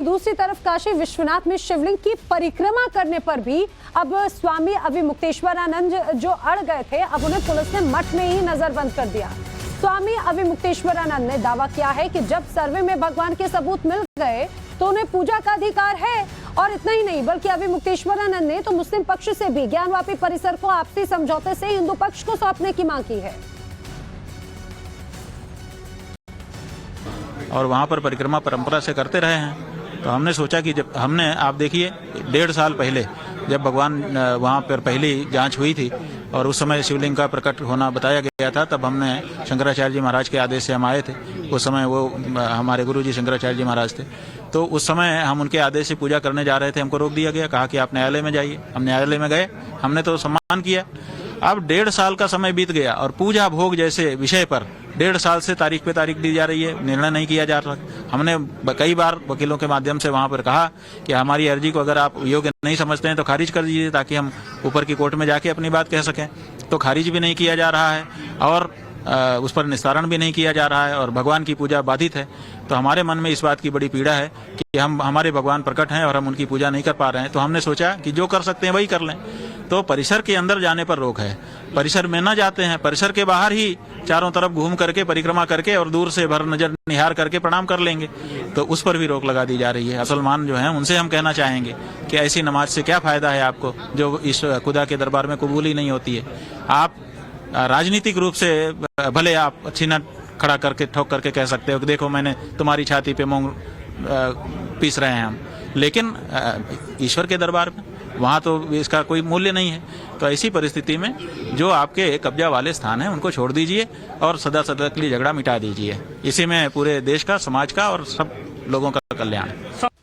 दूसरी तरफ काशी विश्वनाथ में शिवलिंग की परिक्रमा करने पर भी अब स्वामी अविमुक्तेश्वरानंद जो अड़ गए थे, अब उन्हें पुलिस ने मठ में ही नजरबंद कर दिया। स्वामी अविमुक्तेश्वरानंद ने दावा किया है कि जब सर्वे में भगवान के सबूत मिल गए तो उन्हें पूजा का अधिकार है। और इतना ही नहीं, बल्कि अविमुक्तेश्वरानंद ने तो मुस्लिम पक्ष से भी ज्ञानवापी परिसर को आपसी समझौते से हिंदू पक्ष को सौंपने की मांग की है। और वहाँ पर परिक्रमा परंपरा से करते रहे हैं। तो हमने सोचा कि जब हमने, आप देखिए 1.5 साल पहले जब भगवान वहाँ पर पहली जांच हुई थी और उस समय शिवलिंग का प्रकट होना बताया गया था, तब हमने शंकराचार्य जी महाराज के आदेश से हम आए थे। उस समय वो हमारे गुरु जी शंकराचार्य जी महाराज थे। तो उस समय हम उनके आदेश से पूजा करने जा रहे थे, हमको रोक दिया गया, कहा कि आप न्यायालय में जाइए। हम न्यायालय में गए, हमने तो सम्मान किया। अब 1.5 साल का समय बीत गया और पूजा भोग जैसे विषय पर 1.5 साल से तारीख पे तारीख दी जा रही है, निर्णय नहीं किया जा रहा। हमने कई बार वकीलों के माध्यम से वहां पर कहा कि हमारी अर्जी को अगर आप योग्य नहीं समझते हैं तो खारिज कर दीजिए, ताकि हम ऊपर की कोर्ट में जाके अपनी बात कह सकें। तो खारिज भी नहीं किया जा रहा है और उस पर निस्तारण भी नहीं किया जा रहा है और भगवान की पूजा बाधित है। तो हमारे मन में इस बात की बड़ी पीड़ा है कि हमारे भगवान प्रकट हैं और हम उनकी पूजा नहीं कर पा रहे हैं। तो हमने सोचा कि जो कर सकते हैं वही कर लें। तो परिसर के अंदर जाने पर रोक है, परिसर में न जाते हैं, परिसर के बाहर ही चारों तरफ घूम करके परिक्रमा करके और दूर से भर नजर निहार करके प्रणाम कर लेंगे, तो उस पर भी रोक लगा दी जा रही है। मुसलमान जो हैं उनसे हम कहना चाहेंगे कि ऐसी नमाज से क्या फायदा है आपको, जो इस खुदा के दरबार में कबूल ही नहीं होती है। आप राजनीतिक रूप से भले आप छीना खड़ा करके ठोक करके कह सकते हो कि देखो मैंने तुम्हारी छाती पे मूंग पीस रहे हैं हम, लेकिन ईश्वर के दरबार में वहाँ तो इसका कोई मूल्य नहीं है। तो ऐसी परिस्थिति में जो आपके कब्जा वाले स्थान हैं उनको छोड़ दीजिए और सदा सदा के लिए झगड़ा मिटा दीजिए। इसी में पूरे देश का, समाज का और सब लोगों का कल्याण है।